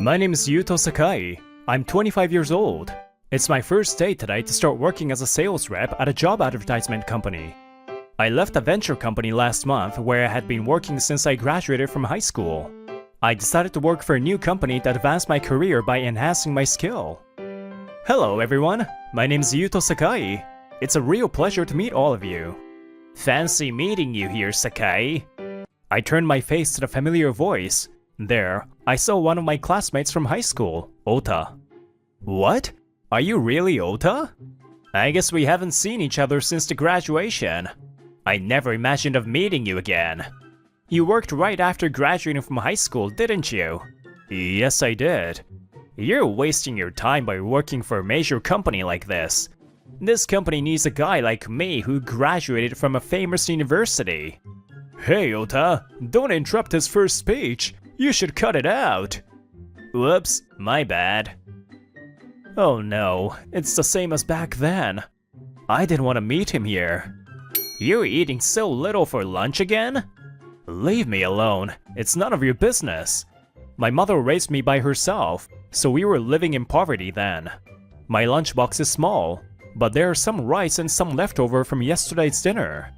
My name is Yuto Sakai. I'm 25 years old. It's my first day today to start working as a sales rep at a job advertisement company. I left a venture company last month where I had been working since I graduated from high school. I decided to work for a new company to advance my career by enhancing my skill. Hello everyone, my name is Yuto Sakai. It's a real pleasure to meet all of you. Fancy meeting you here, Sakai. I turned my face to the familiar voice. There, I saw one of my classmates from high school, Ota. What? Are you really Ota? I guess we haven't seen each other since the graduation. I never imagined of meeting you again. You worked right after graduating from high school, didn't you? Yes, I did. You're wasting your time by working for a major company like this. This company needs a guy like me who graduated from a famous university. Hey, Ota, don't interrupt his first speech. You should cut it out. Whoops, my bad. Oh no, it's the same as back then. I didn't want to meet him here. You're eating so little for lunch again? Leave me alone, it's none of your business. My mother raised me by herself, so we were living in poverty then. My lunchbox is small, but there are some rice and some leftover from yesterday's dinner.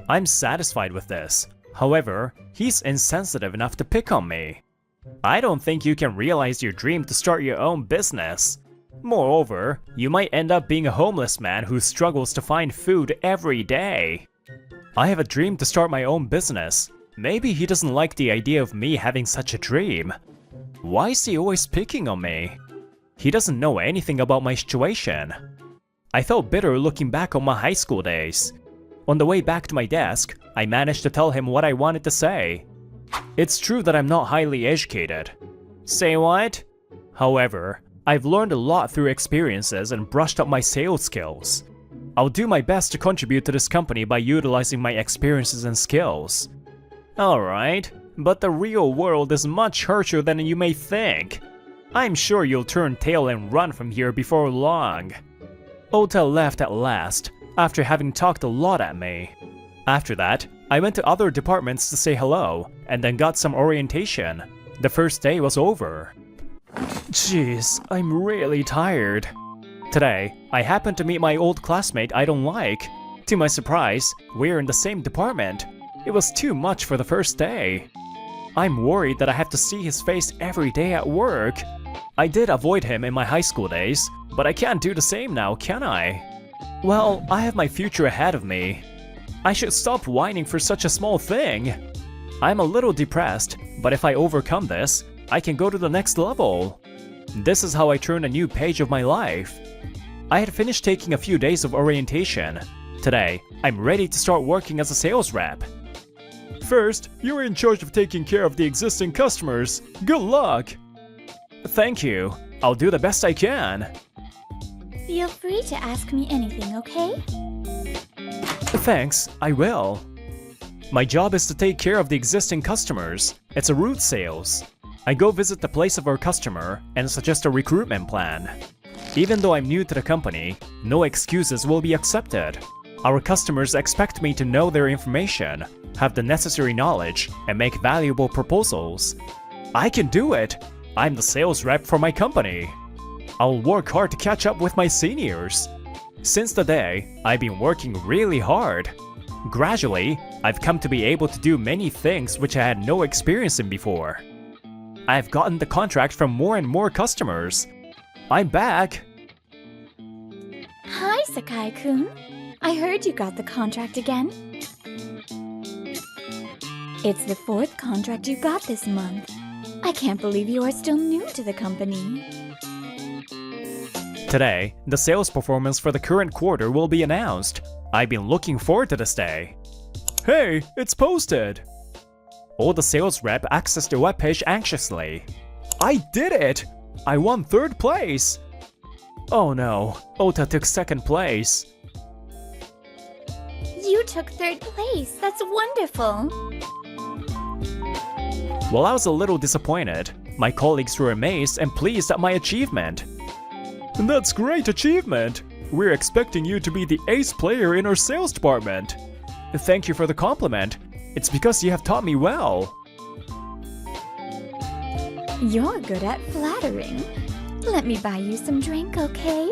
I'm satisfied with this. However, he's insensitive enough to pick on me. I don't think you can realize your dream to start your own business. Moreover, you might end up being a homeless man who struggles to find food every day. I have a dream to start my own business. Maybe he doesn't like the idea of me having such a dream. Why is he always picking on me? He doesn't know anything about my situation. I felt bitter looking back on my high school days. On the way back to my desk, I managed to tell him what I wanted to say. It's true that I'm not highly educated. Say what? However, I've learned a lot through experiences and brushed up my sales skills. I'll do my best to contribute to this company by utilizing my experiences and skills. Alright, but the real world is much harsher than you may think. I'm sure you'll turn tail and run from here before long. Ota left at last, after having talked a lot at me. After that, I went to other departments to say hello, and then got some orientation. The first day was over. Jeez, I'm really tired. Today, I happened to meet my old classmate I don't like. To my surprise, we're in the same department. It was too much for the first day. I'm worried that I have to see his face every day at work. I did avoid him in my high school days, but I can't do the same now, can I? Well, I have my future ahead of me. I should stop whining for such a small thing. I'm a little depressed, but if I overcome this, I can go to the next level. This is how I turn a new page of my life. I had finished taking a few days of orientation. Today, I'm ready to start working as a sales rep. First, you're in charge of taking care of the existing customers. Good luck! Thank you. I'll do the best I can. Feel free to ask me anything, okay? Thanks, I will. My job is to take care of the existing customers. It's a route sales. I go visit the place of our customer and suggest a recruitment plan. Even though I'm new to the company, no excuses will be accepted. Our customers expect me to know their information, have the necessary knowledge, and make valuable proposals. I can do it! I'm the sales rep for my company. I'll work hard to catch up with my seniors. Since the day, I've been working really hard. Gradually, I've come to be able to do many things which I had no experience in before. I've gotten the contract from more and more customers. I'm back! Hi, Sakai-kun. I heard you got the contract again. It's the 4th contract you got this month. I can't believe you are still new to the company. Today, the sales performance for the current quarter will be announced. I've been looking forward to this day. Hey, it's posted! All the sales rep accessed the webpage anxiously. I did it! I won 3rd place! Oh no, Ota took 2nd place. You took 3rd place. That's wonderful. While I was a little disappointed, my colleagues were amazed and pleased at my achievement. That's great achievement! We're expecting you to be the ace player in our sales department. Thank you for the compliment. It's because you have taught me well. You're good at flattering. Let me buy you some drink, okay?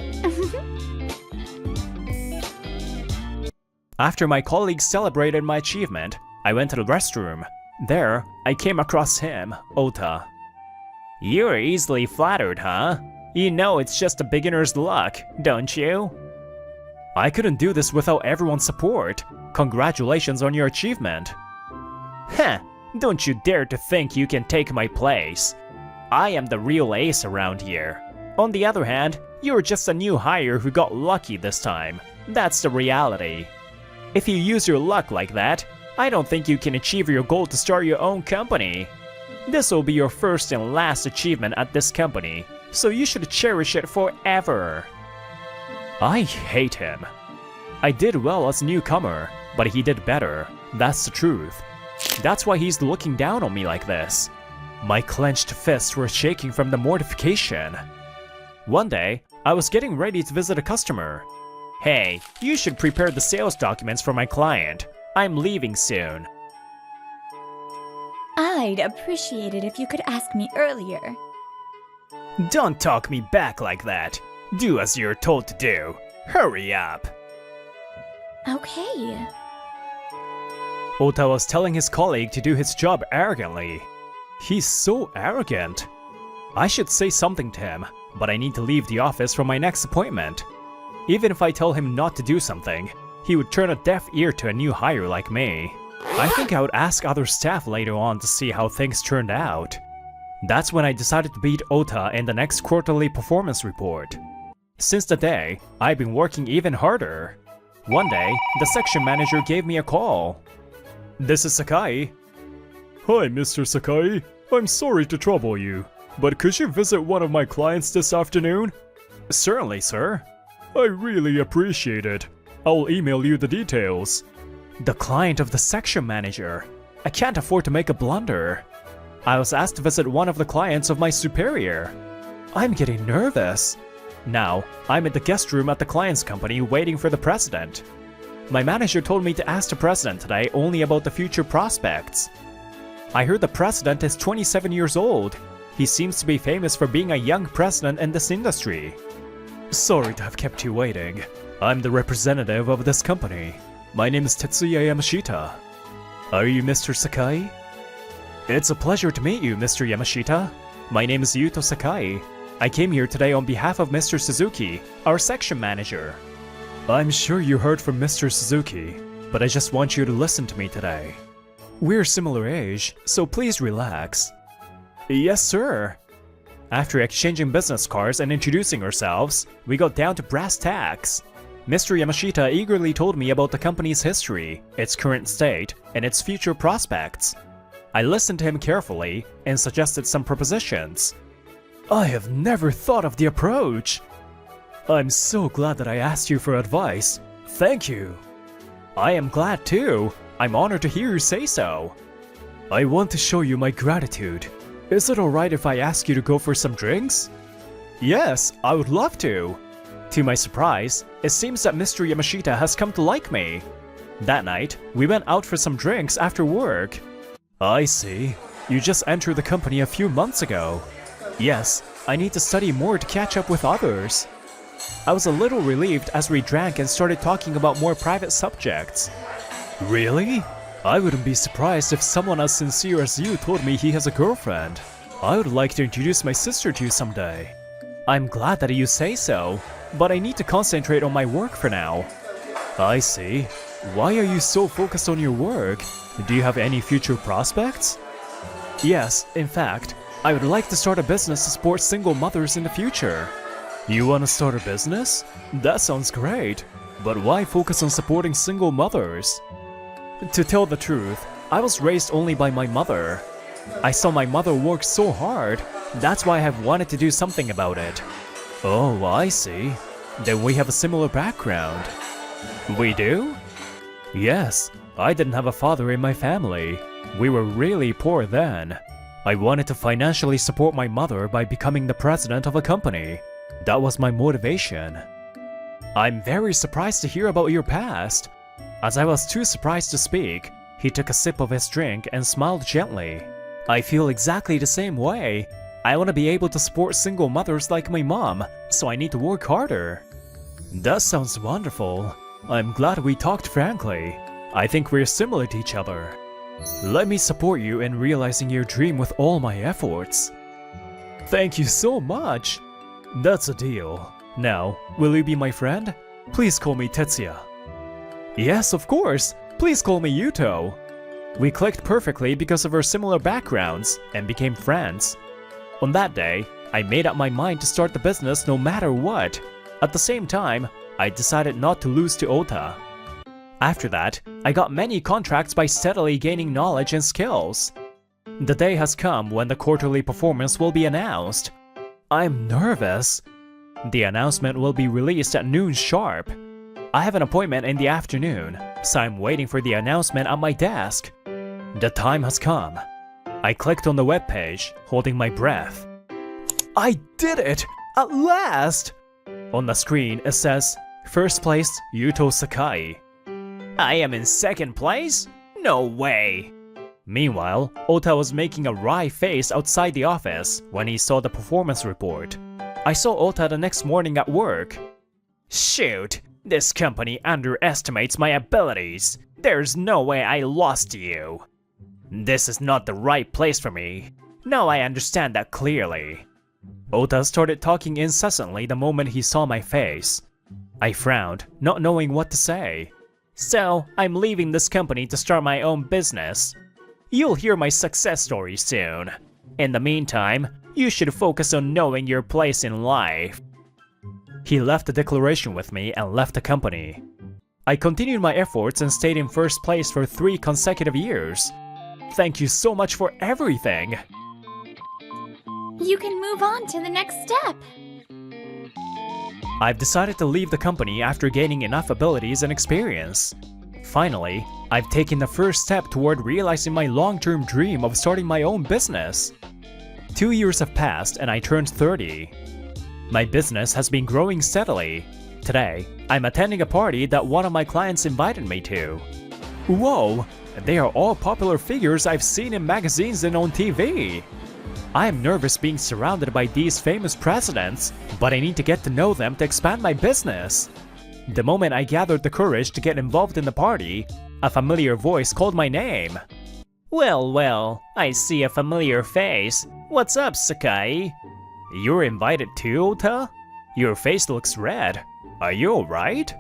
After my colleagues celebrated my achievement, I went to the restroom. There, I came across him, Ota. You're easily flattered, huh? You know it's just a beginner's luck, don't you? I couldn't do this without everyone's support. Congratulations on your achievement. Heh, don't you dare to think you can take my place. I am the real ace around here. On the other hand, you're just a new hire who got lucky this time. That's the reality. If you use your luck like that, I don't think you can achieve your goal to start your own company. This will be your first and last achievement at this company, so you should cherish it forever. I hate him. I did well as a newcomer, but he did better. That's the truth. That's why he's looking down on me like this. My clenched fists were shaking from the mortification. One day, I was getting ready to visit a customer. Hey, you should prepare the sales documents for my client. I'm leaving soon. I'd appreciate it if you could ask me earlier. Don't talk me back like that. Do as you're told to do. Hurry up. Okay. Ota was telling his colleague to do his job arrogantly. He's so arrogant. I should say something to him, but I need to leave the office for my next appointment. Even if I tell him not to do something, he would turn a deaf ear to a new hire like me. I think I would ask other staff later on to see how things turned out. That's when I decided to beat Ota in the next quarterly performance report. Since that day, I've been working even harder. One day, the section manager gave me a call. This is Sakai. Hi, Mr. Sakai. I'm sorry to trouble you, but could you visit one of my clients this afternoon? Certainly, sir. I really appreciate it. I'll email you the details. The client of the section manager. I can't afford to make a blunder. I was asked to visit one of the clients of my superior. I'm getting nervous. Now, I'm in the guest room at the client's company waiting for the president. My manager told me to ask the president today only about the future prospects. I heard the president is 27 years old. He seems to be famous for being a young president in this industry. Sorry to have kept you waiting. I'm the representative of this company. My name is Tetsuya Yamashita. Are you Mr. Sakai? It's a pleasure to meet you, Mr. Yamashita. My name is Yuto Sakai. I came here today on behalf of Mr. Suzuki, our section manager. I'm sure you heard from Mr. Suzuki, but I just want you to listen to me today. We're similar age, so please relax. Yes, sir. After exchanging business cards and introducing ourselves, we got down to brass tacks. Mr. Yamashita eagerly told me about the company's history, its current state, and its future prospects. I listened to him carefully and suggested some propositions. I have never thought of the approach. I'm so glad that I asked you for advice. Thank you. I am glad too. I'm honored to hear you say so. I want to show you my gratitude. Is it alright if I ask you to go for some drinks? Yes, I would love to. To my surprise, it seems that Mr. Yamashita has come to like me. That night, we went out for some drinks after work. I see. You just entered the company a few months ago. Yes, I need to study more to catch up with others. I was a little relieved as we drank and started talking about more private subjects. Really? I wouldn't be surprised if someone as sincere as you told me he has a girlfriend. I would like to introduce my sister to you someday. I'm glad that you say so, but I need to concentrate on my work for now. I see. Why are you so focused on your work? Do you have any future prospects? Yes, in fact, I would like to start a business to support single mothers in the future. You want to start a business? That sounds great. But why focus on supporting single mothers? To tell the truth, I was raised only by my mother. I saw my mother work so hard, that's why I have wanted to do something about it. Oh, I see. Then we have a similar background. We do? Yes, I didn't have a father in my family. We were really poor then. I wanted to financially support my mother by becoming the president of a company. That was my motivation. I'm very surprised to hear about your past. As I was too surprised to speak, he took a sip of his drink and smiled gently. I feel exactly the same way. I want to be able to support single mothers like my mom, so I need to work harder. That sounds wonderful. I'm glad we talked frankly. I think we're similar to each other. Let me support you in realizing your dream with all my efforts. Thank you so much. That's a deal. Now, will you be my friend? Please call me Tetsuya. Yes, of course. Please call me Yuto. We clicked perfectly because of our similar backgrounds and became friends. On that day, I made up my mind to start the business no matter what. At the same time, I decided not to lose to Ota. After that, I got many contracts by steadily gaining knowledge and skills. The day has come when the quarterly performance will be announced. I'm nervous. The announcement will be released at noon sharp. I have an appointment in the afternoon, so I'm waiting for the announcement at my desk. The time has come. I clicked on the webpage, holding my breath. I did it! At last! On the screen, it says, First place, Yuto Sakai. I am in second place? No way! Meanwhile, Ota was making a wry face outside the office when he saw the performance report. I saw Ota the next morning at work. Shoot, this company underestimates my abilities. There's no way I lost to you. This is not the right place for me. Now I understand that clearly. Ota started talking incessantly the moment he saw my face. I frowned, not knowing what to say. So, I'm leaving this company to start my own business. You'll hear my success story soon. In the meantime, you should focus on knowing your place in life. He left a declaration with me and left the company. I continued my efforts and stayed in first place for 3 consecutive years. Thank you so much for everything! You can move on to the next step. I've decided to leave the company after gaining enough abilities and experience. Finally, I've taken the first step toward realizing my long-term dream of starting my own business. 2 years have passed and I turned 30. My business has been growing steadily. Today, I'm attending a party that one of my clients invited me to. Whoa! They are all popular figures I've seen in magazines and on TV. I am nervous being surrounded by these famous presidents, but I need to get to know them to expand my business. The moment I gathered the courage to get involved in the party, a familiar voice called my name. Well, I see a familiar face. What's up, Sakai? You're invited too, Ota? Your face looks red. Are you alright?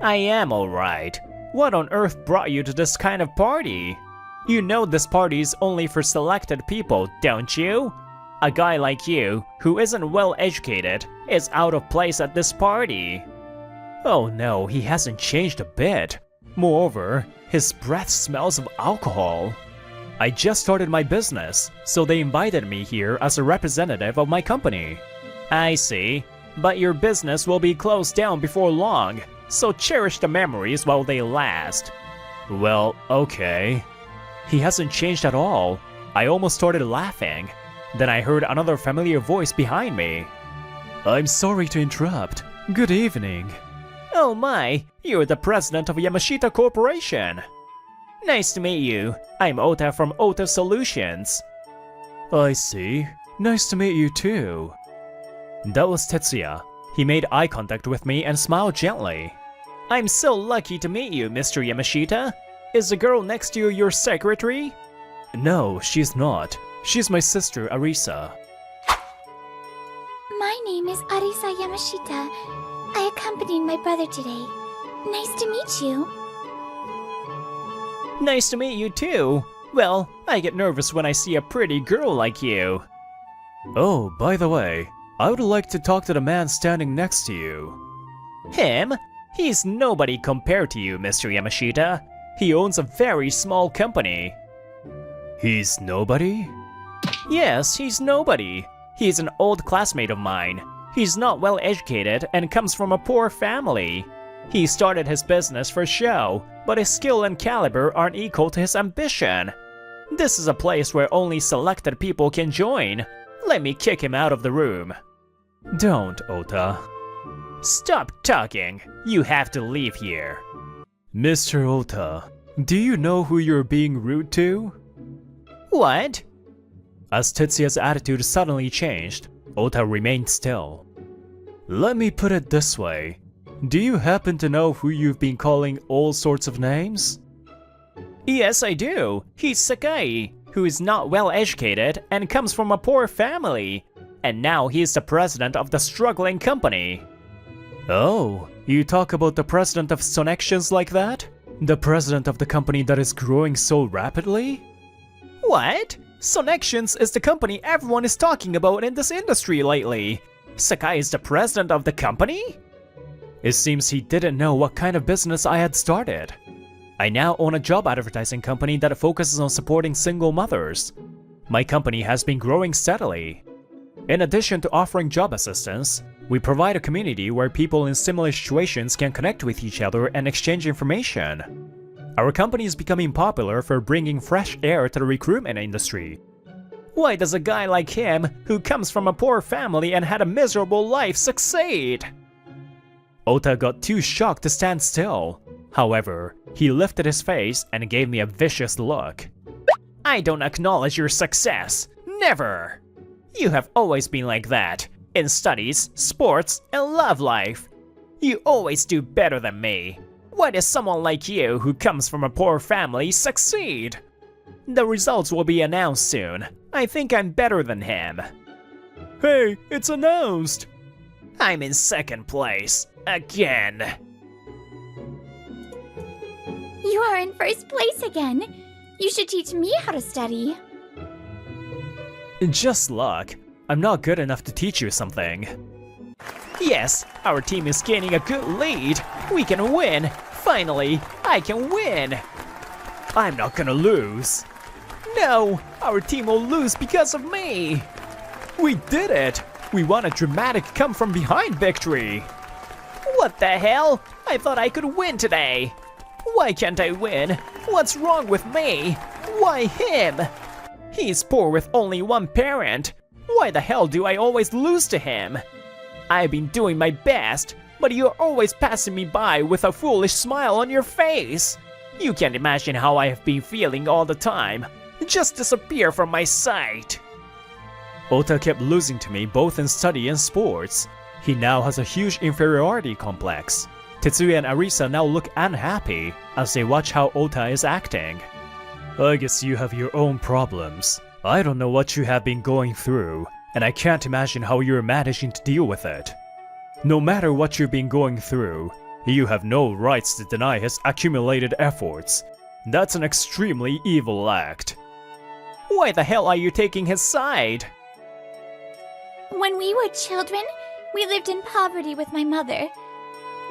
I am alright. What on earth brought you to this kind of party? You know this party's only for selected people, don't you? A guy like you, who isn't well educated, is out of place at this party. Oh no, he hasn't changed a bit. Moreover, his breath smells of alcohol. I just started my business, so they invited me here as a representative of my company. I see, but your business will be closed down before long, so cherish the memories while they last. Well, okay. He hasn't changed at all. I almost started laughing. Then I heard another familiar voice behind me. I'm sorry to interrupt. Good evening. Oh my, you're the president of Yamashita Corporation. Nice to meet you. I'm Ota from Ota Solutions. I see. Nice to meet you too. That was Tetsuya. He made eye contact with me and smiled gently. I'm so lucky to meet you, Mr. Yamashita. Is the girl next to you your secretary? No, she's not. She's my sister, Arisa. My name is Arisa Yamashita. I accompanied my brother today. Nice to meet you. Nice to meet you too. Well, I get nervous when I see a pretty girl like you. Oh, by the way, I would like to talk to the man standing next to you. Him? He's nobody compared to you, Mr. Yamashita. He owns a very small company. He's nobody? Yes, he's nobody. He's an old classmate of mine. He's not well educated and comes from a poor family. He started his business for show, but his skill and caliber aren't equal to his ambition. This is a place where only selected people can join. Let me kick him out of the room. Don't, Ota. Stop talking. You have to leave here. Mr. Ota, do you know who you're being rude to? What? As Tetsuya's attitude suddenly changed, Ota remained still. Let me put it this way. Do you happen to know who you've been calling all sorts of names? Yes, I do. He's Sakai, who is not well educated and comes from a poor family. And now he is the president of the struggling company. Oh, you talk about the president of Sonections like that? The president of the company that is growing so rapidly? What? Sonections is the company everyone is talking about in this industry lately. Sakai is the president of the company? It seems he didn't know what kind of business I had started. I now own a job advertising company that focuses on supporting single mothers. My company has been growing steadily. In addition to offering job assistance, we provide a community where people in similar situations can connect with each other and exchange information. Our company is becoming popular for bringing fresh air to the recruitment industry. Why does a guy like him, who comes from a poor family and had a miserable life, succeed? Ota got too shocked to stand still. However, he lifted his face and gave me a vicious look. I don't acknowledge your success. Never! You have always been like that. In studies, sports, and love life. You always do better than me. Why does someone like you, who comes from a poor family, succeed? The results will be announced soon. I think I'm better than him. Hey, it's announced! I'm in second place. Again. You are in first place again. You should teach me how to study. Just luck. I'm not good enough to teach you something. Yes, our team is gaining a good lead. We can win. Finally, I can win. I'm not gonna lose. No, our team will lose because of me. We did it! We won a dramatic come-from-behind victory! What the hell? I thought I could win today. Why can't I win? What's wrong with me? Why him? He's poor with only one parent. Why the hell do I always lose to him? I've been doing my best, but you're always passing me by with a foolish smile on your face. You can't imagine how I have been feeling all the time. Just disappear from my sight. Ota kept losing to me both in study and sports. He now has a huge inferiority complex. Tetsuya and Arisa now look unhappy as they watch how Ota is acting. I guess you have your own problems. I don't know what you have been going through, and I can't imagine how you're managing to deal with it. No matter what you've been going through, you have no rights to deny his accumulated efforts. That's an extremely evil act. Why the hell are you taking his side? When we were children, we lived in poverty with my mother.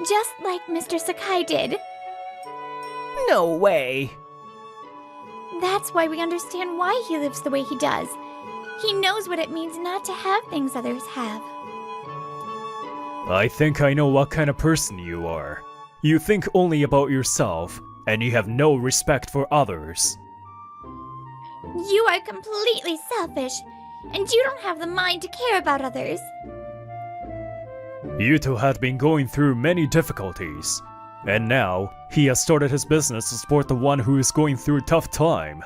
Just like Mr. Sakai did. No way. That's why we understand why he lives the way he does. He knows what it means not to have things others have. I think I know what kind of person you are. You think only about yourself, and you have no respect for others. You are completely selfish, and you don't have the mind to care about others. Yuto had been going through many difficulties, and now he has started his business to support the one who is going through a tough time.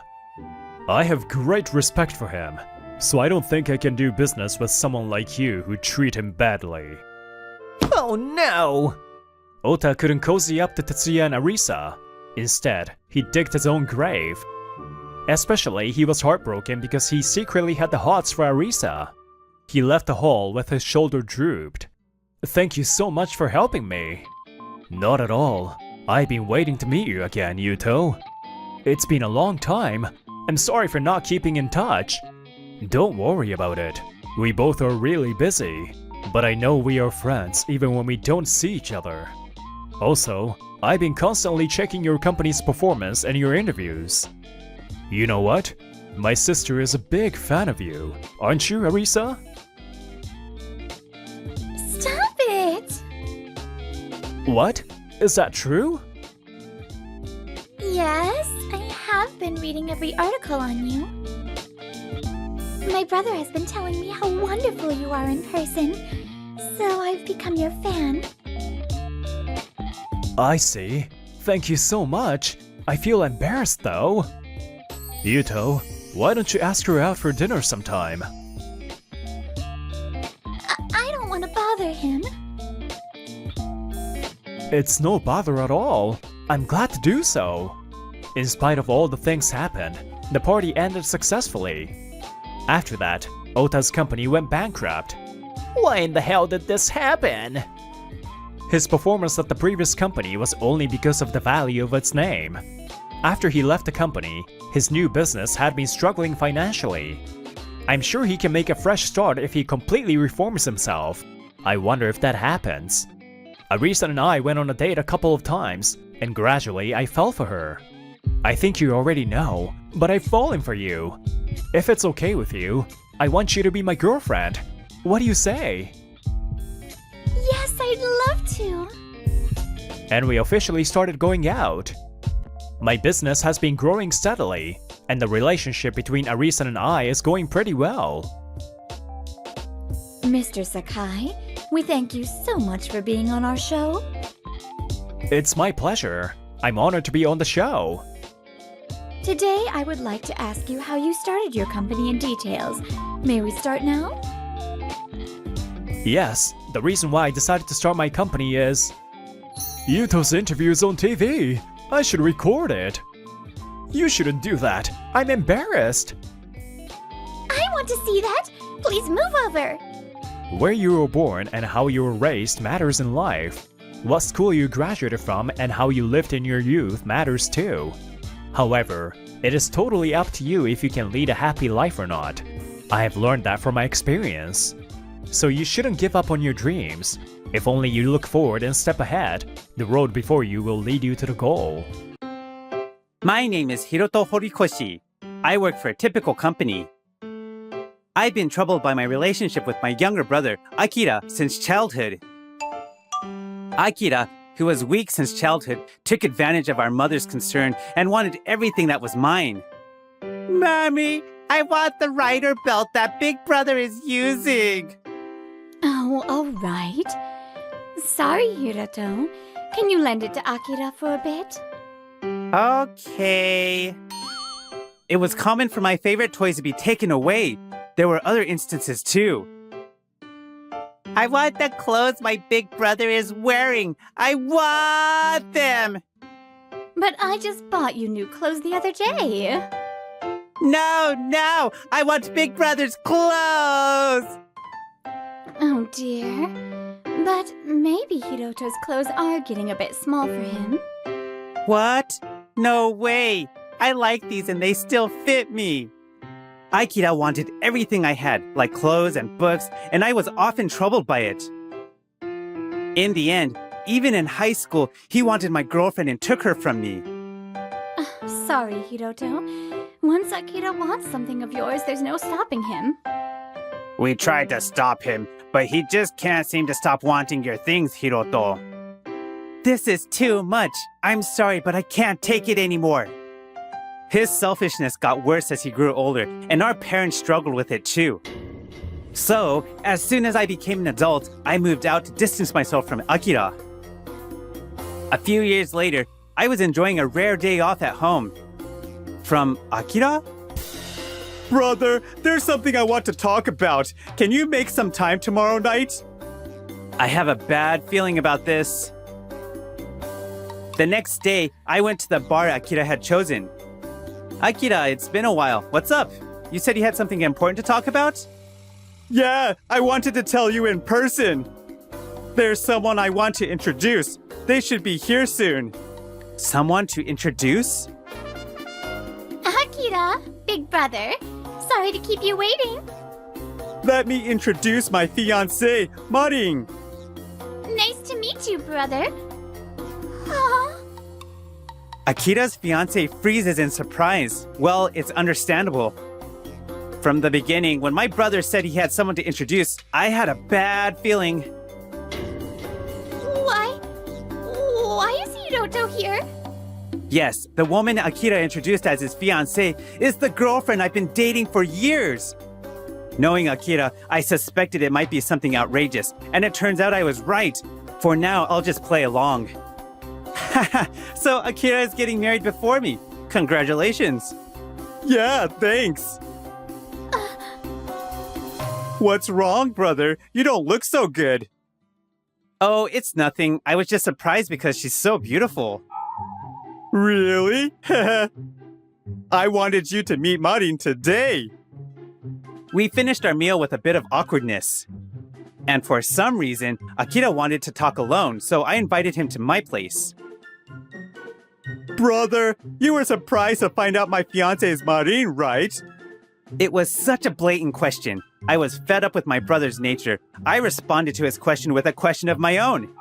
I have great respect for him, so I don't think I can do business with someone like you who treat him badly. Oh no! Ota couldn't cozy up to Tetsuya and Arisa. Instead, he digged his own grave. Especially, he was heartbroken because he secretly had the hots for Arisa. He left the hall with his shoulder drooped. Thank you so much for helping me. Not at all. I've been waiting to meet you again, Yuto. It's been a long time. I'm sorry for not keeping in touch. Don't worry about it. We both are really busy. But I know we are friends even when we don't see each other. Also, I've been constantly checking your company's performance and your interviews. You know what? My sister is a big fan of you. Aren't you, Arisa? Stop it! What? Is that true? Yes, I have been reading every article on you. My brother has been telling me how wonderful you are in person, so I've become your fan. I see. Thank you so much. I feel embarrassed though. Yuto, Why don't you ask her out for dinner sometime? I don't want to bother him. It's no bother at all. I'm glad to do so. In spite of all the things happened, the party ended successfully. After that, Ota's company went bankrupt. Why in the hell did this happen? His performance at the previous company was only because of the value of its name. After he left the company, his new business had been struggling financially. I'm sure he can make a fresh start if he completely reforms himself. I wonder if that happens. Arisa and I went on a date a couple of times, and gradually I fell for her. I think you already know, but I've fallen for you. If it's okay with you, I want you to be my girlfriend. What do you say? Yes, I'd love to. And we officially started going out. My business has been growing steadily, and the relationship between Arisa and I is going pretty well. Mr. Sakai, we thank you so much for being on our show. It's my pleasure. I'm honored to be on the show. Today, I would like to ask you how you started your company in details. May we start now? Yes, the reason why I decided to start my company is... Yuto's interview is on TV. I should record it. You shouldn't do that. I'm embarrassed. I want to see that. Please move over. Where you were born and how you were raised matters in life. What school you graduated from and how you lived in your youth matters too. However, it is totally up to you if you can lead a happy life or not. I have learned that from my experience. So you shouldn't give up on your dreams. If only you look forward and step ahead, the road before you will lead you to the goal. My name is Hiroto Horikoshi. I work for a typical company. I've been troubled by my relationship with my younger brother, Akira, since childhood. Akira, who was weak since childhood, took advantage of our mother's concern and wanted everything that was mine. Mommy, I want the rider belt that Big Brother is using. Oh, all right. Sorry, Hiroto. Can you lend it to Akira for a bit? Okay. It was common for my favorite toys to be taken away. There were other instances too. I want the clothes my big brother is wearing. I want them. But I just bought you new clothes the other day. No, I want Big Brother's clothes. Oh dear. But maybe Hiroto's clothes are getting a bit small for him. What? No way. I like these and they still fit me. Akira wanted everything I had, like clothes and books, and I was often troubled by it. In the end, even in high school, he wanted my girlfriend and took her from me. Sorry, Hiroto. Once Akira wants something of yours, there's no stopping him. We tried to stop him, but he just can't seem to stop wanting your things, Hiroto. This is too much. I'm sorry, but I can't take it anymore. His selfishness got worse as he grew older, and our parents struggled with it too. So, as soon as I became an adult, I moved out to distance myself from Akira. A few years later, I was enjoying a rare day off at home. From Akira? Brother, there's something I want to talk about. Can you make some time tomorrow night? I have a bad feeling about this. The next day, I went to the bar Akira had chosen. Akira, it's been a while. What's up? You said you had something important to talk about? Yeah, I wanted to tell you in person. There's someone I want to introduce. They should be here soon. Someone to introduce? Akira, big brother. Sorry to keep you waiting. Let me introduce my fiancée, Marin. Nice to meet you, brother. Aw. Akira's fiancé freezes in surprise. Well, it's understandable. From the beginning, when my brother said he had someone to introduce, I had a bad feeling. Why is Hiroto here? Yes, the woman Akira introduced as his fiancée is the girlfriend I've been dating for years. Knowing Akira, I suspected it might be something outrageous, and it turns out I was right. For now, I'll just play along. So Akira is getting married before me. Congratulations. Yeah, thanks. What's wrong, brother? You don't look so good. Oh, it's nothing. I was just surprised because she's so beautiful. Really? I wanted you to meet Marin today. We finished our meal with a bit of awkwardness. And for some reason, Akira wanted to talk alone, so I invited him to my place. Brother, you were surprised to find out my fiancé is Marin, right? It was such a blatant question. I was fed up with my brother's nature. I responded to his question with a question of my own.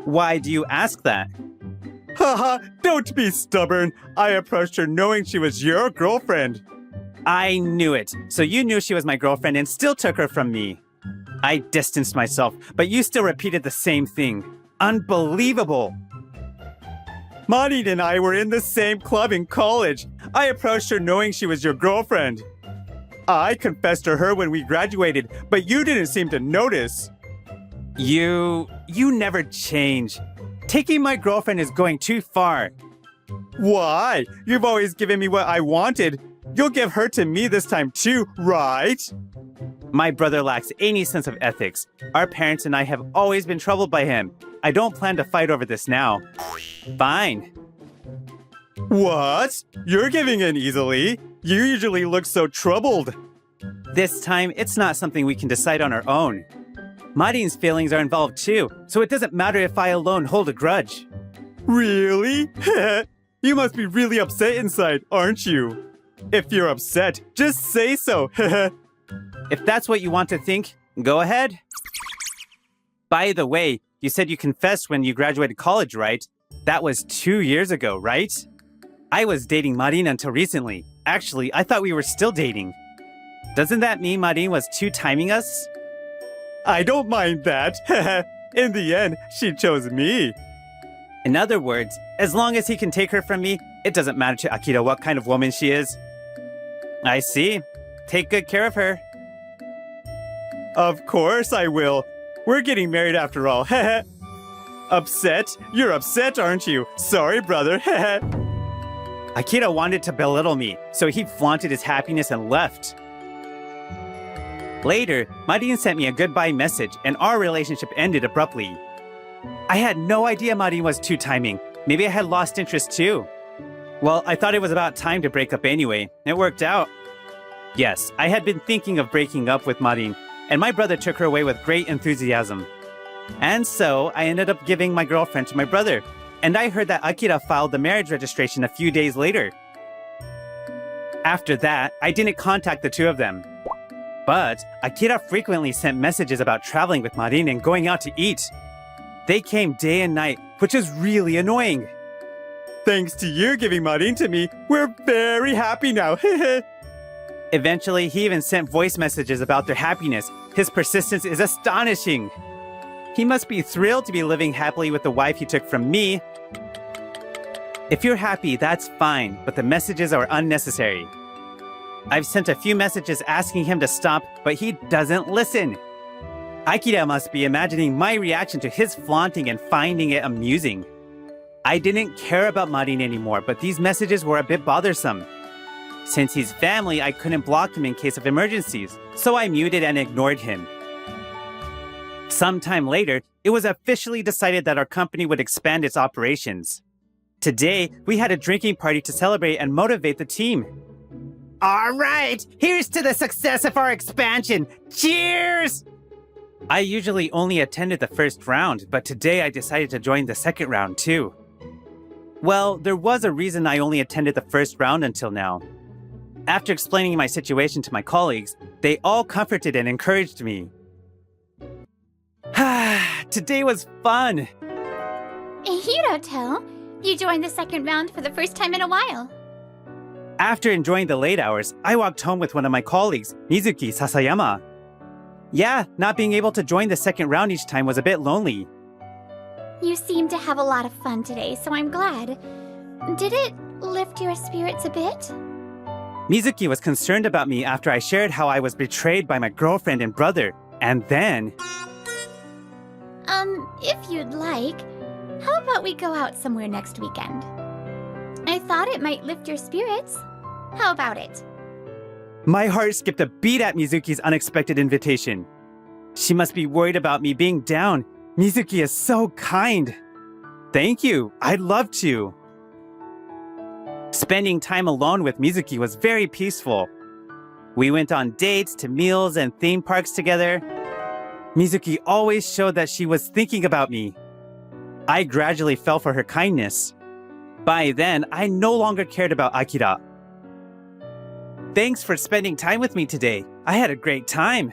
Why do you ask that? Haha, don't be stubborn. I approached her knowing she was your girlfriend. I knew it. So you knew she was my girlfriend and still took her from me. I distanced myself, but you still repeated the same thing. Unbelievable. Marin and I were in the same club in college. I approached her knowing she was your girlfriend. I confessed to her when we graduated, but you didn't seem to notice. You never change. Taking my girlfriend is going too far. Why? You've always given me what I wanted. You'll give her to me this time too, right? My brother lacks any sense of ethics. Our parents and I have always been troubled by him. I don't plan to fight over this now. Fine. What? You're giving in easily? You usually look so troubled. This time, it's not something we can decide on our own. Marin's feelings are involved too, so it doesn't matter if I alone hold a grudge. Really? You must be really upset inside, aren't you? If you're upset, just say so. If that's what you want to think, go ahead. By the way, you said you confessed when you graduated college, right? That was 2 years ago, right? I was dating Marin until recently. Actually, I thought we were still dating. Doesn't that mean Marin was two-timing us? I don't mind that. In the end, she chose me. In other words, as long as he can take her from me, it doesn't matter to Akira what kind of woman she is. I see. Take good care of her. Of course I will. We're getting married after all. Upset? You're upset, aren't you? Sorry, brother. Akira wanted to belittle me, so he flaunted his happiness and left. Later, Marin sent me a goodbye message, and our relationship ended abruptly. I had no idea Marin was two-timing. Maybe I had lost interest too. Well, I thought it was about time to break up anyway. It worked out. Yes, I had been thinking of breaking up with Marin, and my brother took her away with great enthusiasm. And so, I ended up giving my girlfriend to my brother, and I heard that Akira filed the marriage registration a few days later. After that, I didn't contact the two of them. But Akira frequently sent messages about traveling with Marin and going out to eat. They came day and night, which is really annoying. Thanks to you giving Marin to me, we're very happy now. Eventually, he even sent voice messages about their happiness. His persistence is astonishing. He must be thrilled to be living happily with the wife he took from me. If you're happy, that's fine, but the messages are unnecessary. I've sent a few messages asking him to stop, but he doesn't listen. Akira must be imagining my reaction to his flaunting and finding it amusing. I didn't care about Marin anymore, but these messages were a bit bothersome. Since he's family, I couldn't block him in case of emergencies, so I muted and ignored him. Sometime later, it was officially decided that our company would expand its operations. Today, we had a drinking party to celebrate and motivate the team. All right, here's to the success of our expansion. Cheers! I usually only attended the first round, but today I decided to join the second round too. Well, there was a reason I only attended the first round until now. After explaining my situation to my colleagues, they all comforted and encouraged me. Today was fun. Hiroto, you joined the second round for the first time in a while. After enjoying the late hours, I walked home with one of my colleagues, Mizuki Sasayama. Yeah, not being able to join the second round each time was a bit lonely. You seem to have a lot of fun today, so I'm glad. Did it lift your spirits a bit? Mizuki was concerned about me after I shared how I was betrayed by my girlfriend and brother, and then... If you'd like, how about we go out somewhere next weekend? I thought it might lift your spirits. How about it? My heart skipped a beat at Mizuki's unexpected invitation. She must be worried about me being down. Mizuki is so kind. Thank you. I'd love to. Spending time alone with Mizuki was very peaceful. We went on dates to meals and theme parks together. Mizuki always showed that she was thinking about me. I gradually fell for her kindness. By then, I no longer cared about Akira. Thanks for spending time with me today. I had a great time.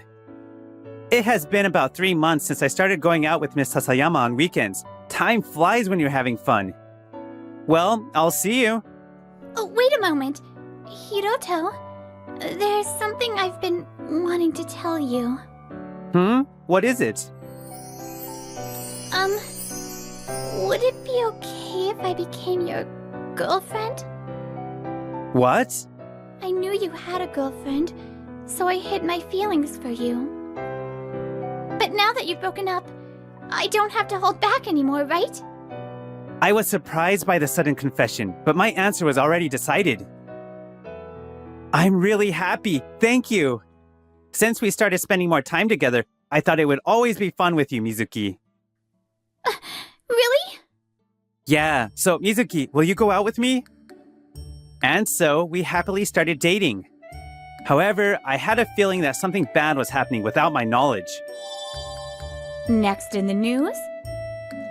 It has been about 3 months since I started going out with Miss Sasayama on weekends. Time flies when you're having fun. Well, I'll see you. Oh, wait a moment. Hiroto, there's something I've been wanting to tell you. What is it? Would it be okay if I became your girlfriend? What? I knew you had a girlfriend, so I hid my feelings for you. But now that you've broken up, I don't have to hold back anymore, right? I was surprised by the sudden confession, but my answer was already decided. I'm really happy, thank you. Since we started spending more time together, I thought it would always be fun with you, Mizuki. Really? Yeah, so Mizuki, will you go out with me? And so, we happily started dating. However, I had a feeling that something bad was happening without my knowledge. Next in the news,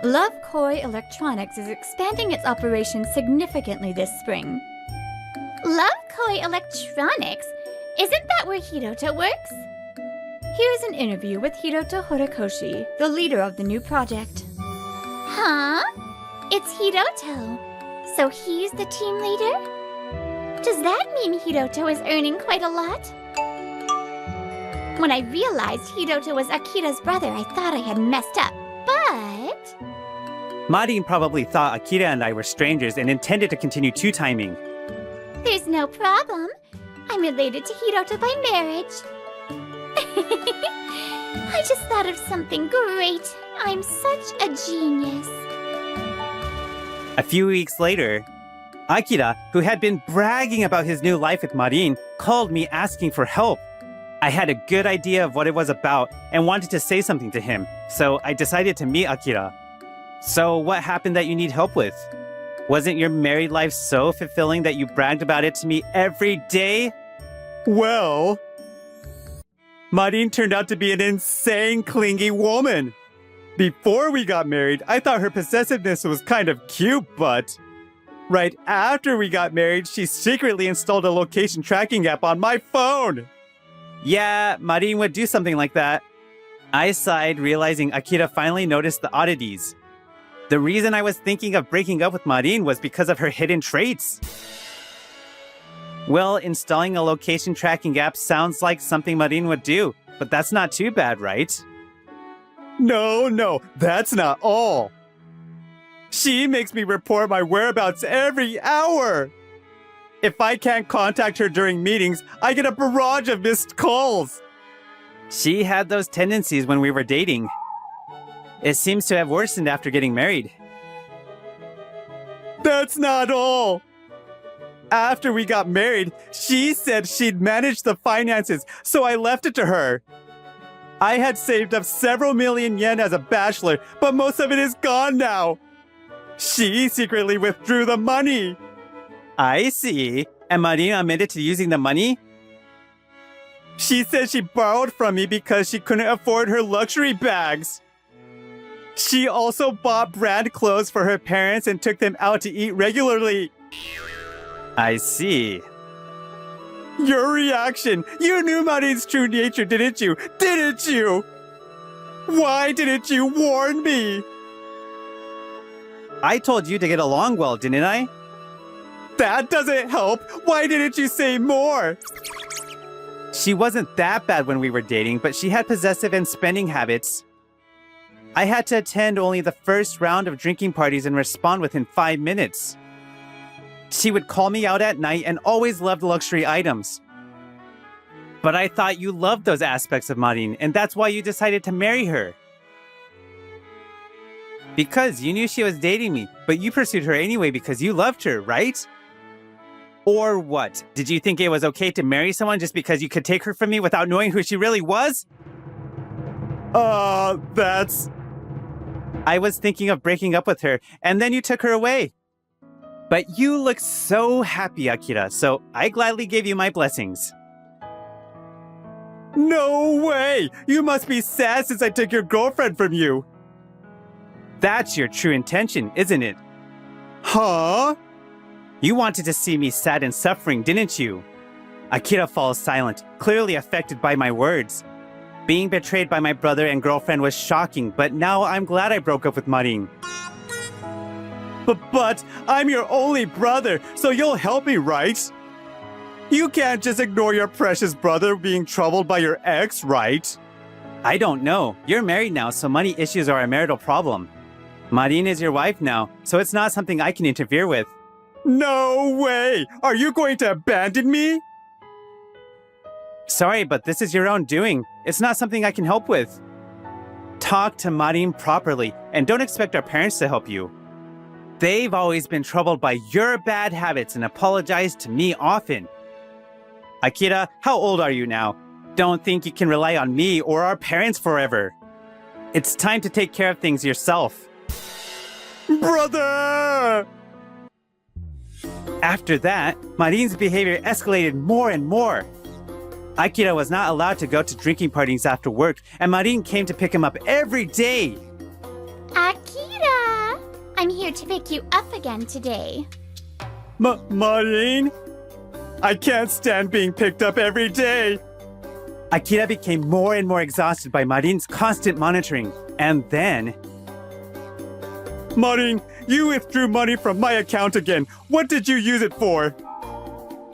Love Koi Electronics is expanding its operations significantly this spring. Love Koi Electronics? Isn't that where Hiroto works? Here's an interview with Hiroto Horikoshi, the leader of the new project. Huh? It's Hiroto. So he's the team leader? Does that mean Hiroto is earning quite a lot? When I realized Hiroto was Akira's brother, I thought I had messed up. But... Marin probably thought Akira and I were strangers and intended to continue two-timing. there's no problem. I'm related to Hiroto by marriage. I just thought of something great. I'm such a genius. A few weeks later, Akira, who had been bragging about his new life with Marin, called me asking for help. I had a good idea of what it was about and wanted to say something to him, so I decided to meet Akira. So what happened that you need help with? Wasn't your married life so fulfilling that you bragged about it to me every day? Well, Marin turned out to be an insane, clingy woman. Before we got married, I thought her possessiveness was kind of cute, but right after we got married, she secretly installed a location tracking app on my phone. Yeah, Marin would do something like that. I sighed, realizing Akira finally noticed the oddities. The reason I was thinking of breaking up with Marin was because of her hidden traits. Well, installing a location tracking app sounds like something Marin would do, but that's not too bad, right? No, that's not all. She makes me report my whereabouts every hour. If I can't contact her during meetings, I get a barrage of missed calls. She had those tendencies when we were dating. It seems to have worsened after getting married. That's not all. After we got married, she said she'd manage the finances, so I left it to her. I had saved up several million yen as a bachelor, but most of it is gone now. She secretly withdrew the money. I see. And Marin admitted to using the money? She said she borrowed from me because she couldn't afford her luxury bags. She also bought brand clothes for her parents and took them out to eat regularly. I see. Your reaction. You knew Marin's true nature, didn't you? Didn't you? Why didn't you warn me? I told you to get along well, didn't I? That doesn't help. Why didn't you say more? She wasn't that bad when we were dating, but she had possessive and spending habits. I had to attend only the first round of drinking parties and respond within 5 minutes. She would call me out at night and always loved luxury items. But I thought you loved those aspects of Marin, and that's why you decided to marry her. Because you knew she was dating me, but you pursued her anyway because you loved her, right? Or what? Did you think it was okay to marry someone just because you could take her from me without knowing who she really was? That's... I was thinking of breaking up with her, and then you took her away. But you look so happy, Akira, so I gladly gave you my blessings. No way! You must be sad since I took your girlfriend from you. That's your true intention, isn't it? Huh? You wanted to see me sad and suffering, didn't you? Akira falls silent, clearly affected by my words. Being betrayed by my brother and girlfriend was shocking, but now I'm glad I broke up with Marin. But I'm your only brother, so you'll help me, right? You can't just ignore your precious brother being troubled by your ex, right? I don't know. You're married now, so money issues are a marital problem. Marin is your wife now, so it's not something I can interfere with. No way! Are you going to abandon me? Sorry, but this is your own doing. It's not something I can help with. Talk to Marin properly, and don't expect our parents to help you. They've always been troubled by your bad habits and apologize to me often. Akira, how old are you now? Don't think you can rely on me or our parents forever. It's time to take care of things yourself. Brother! After that, Marin's behavior escalated more and more. Akira was not allowed to go to drinking parties after work, and Marin came to pick him up every day. Akira! I'm here to pick you up again today. Marin? I can't stand being picked up every day. Akira became more and more exhausted by Marin's constant monitoring, and then... Marin, you withdrew money from my account again. What did you use it for?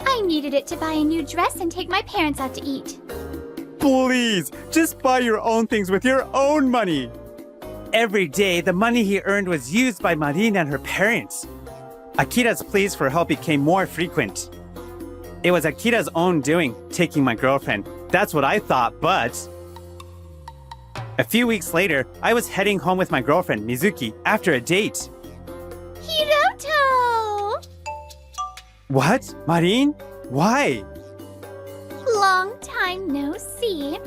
I needed it to buy a new dress and take my parents out to eat. Please, just buy your own things with your own money. Every day, the money he earned was used by Marin and her parents. Akira's pleas for help became more frequent. It was Akira's own doing, taking my girlfriend. That's what I thought, but... A few weeks later, I was heading home with my girlfriend, Mizuki, after a date. Hiroto! What? Marin? Why? Long time no see.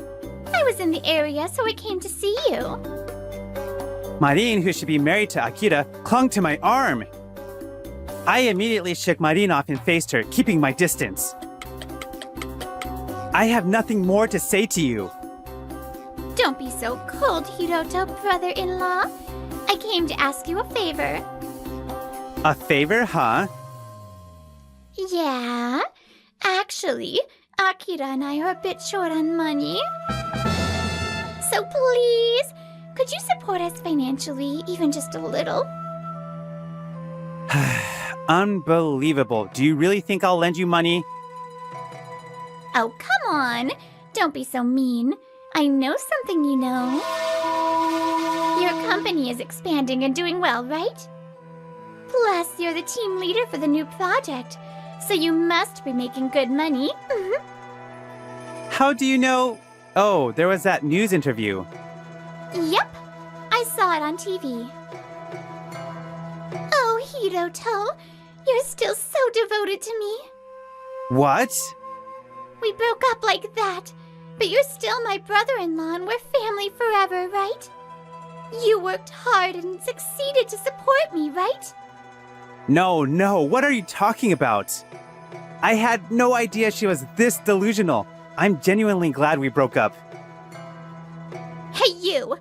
I was in the area, so I came to see you. Marin, who should be married to Akira, clung to my arm. I immediately shook Marin off and faced her, keeping my distance. I have nothing more to say to you. Don't be so cold, Hiroto, brother-in-law. I came to ask you a favor. A favor, huh? Yeah. Actually, Akira and I are a bit short on money. So please, could you support us financially, even just a little? Unbelievable. Do you really think I'll lend you money? Oh, come on. Don't be so mean. I know something you know. Your company is expanding and doing well, right? Plus, you're the team leader for the new project, so you must be making good money. How do you know? Oh, there was that news interview. Yep, I saw it on TV. Oh, Hiroto, you're still so devoted to me. What? We broke up like that, but you're still my brother-in-law and we're family forever, right? You worked hard and succeeded to support me, right? No, what are you talking about? I had no idea she was this delusional. I'm genuinely glad we broke up. Hey, you!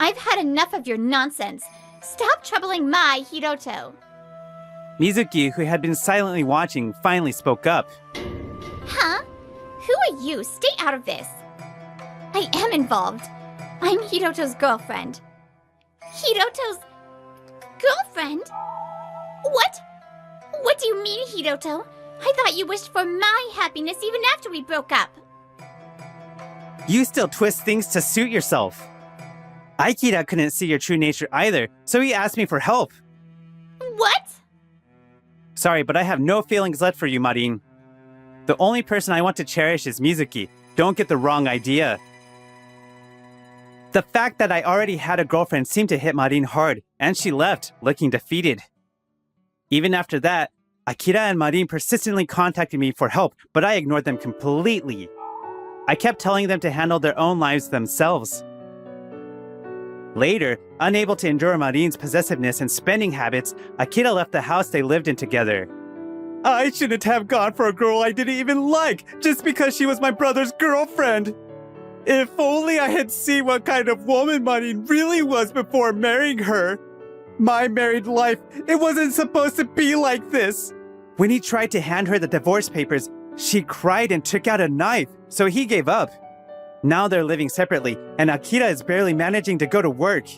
I've had enough of your nonsense. Stop troubling my Hiroto. Mizuki, who had been silently watching, finally spoke up. Huh? Who are you? Stay out of this. I am involved. I'm Hiroto's girlfriend. Hiroto's girlfriend? What? What do you mean, Hiroto? I thought you wished for my happiness even after we broke up. You still twist things to suit yourself. Akira couldn't see your true nature either, so he asked me for help. What? Sorry, but I have no feelings left for you, Marin. The only person I want to cherish is Mizuki. Don't get the wrong idea. The fact that I already had a girlfriend seemed to hit Marin hard, and she left, looking defeated. Even after that, Akira and Marin persistently contacted me for help, but I ignored them completely. I kept telling them to handle their own lives themselves. Later, unable to endure Marin's possessiveness and spending habits, Akira left the house they lived in together. I shouldn't have gone for a girl I didn't even like, just because she was my brother's girlfriend. If only I had seen what kind of woman Marin really was before marrying her. My married life, it wasn't supposed to be like this. When he tried to hand her the divorce papers, she cried and took out a knife, so he gave up. Now they're living separately, and Akira is barely managing to go to work.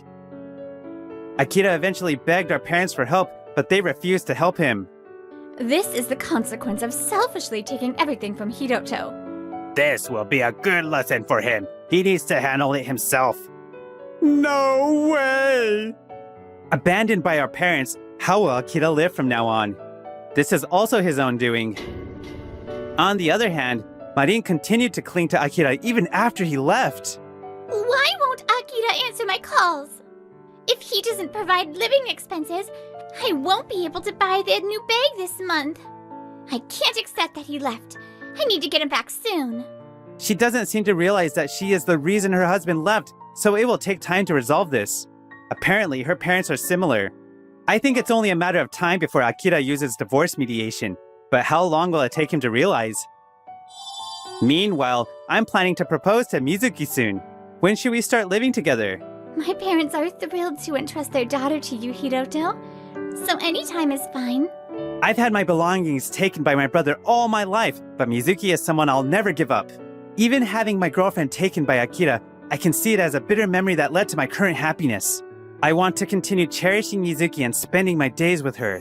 Akira eventually begged our parents for help, but they refused to help him. This is the consequence of selfishly taking everything from Hiroto. This will be a good lesson for him. He needs to handle it himself. No way! Abandoned by our parents, how will Akira live from now on? This is also his own doing. On the other hand, Marin continued to cling to Akira even after he left. Why won't Akira answer my calls? If he doesn't provide living expenses, I won't be able to buy the new bag this month. I can't accept that he left. I need to get him back soon. She doesn't seem to realize that she is the reason her husband left, so it will take time to resolve this. Apparently, her parents are similar. I think it's only a matter of time before Akira uses divorce mediation, but how long will it take him to realize? Meanwhile, I'm planning to propose to Mizuki soon. When should we start living together? My parents are thrilled to entrust their daughter to you, Hiroto, so any time is fine. I've had my belongings taken by my brother all my life, but Mizuki is someone I'll never give up. Even having my girlfriend taken by Akira, I can see it as a bitter memory that led to my current happiness. I want to continue cherishing Mizuki and spending my days with her.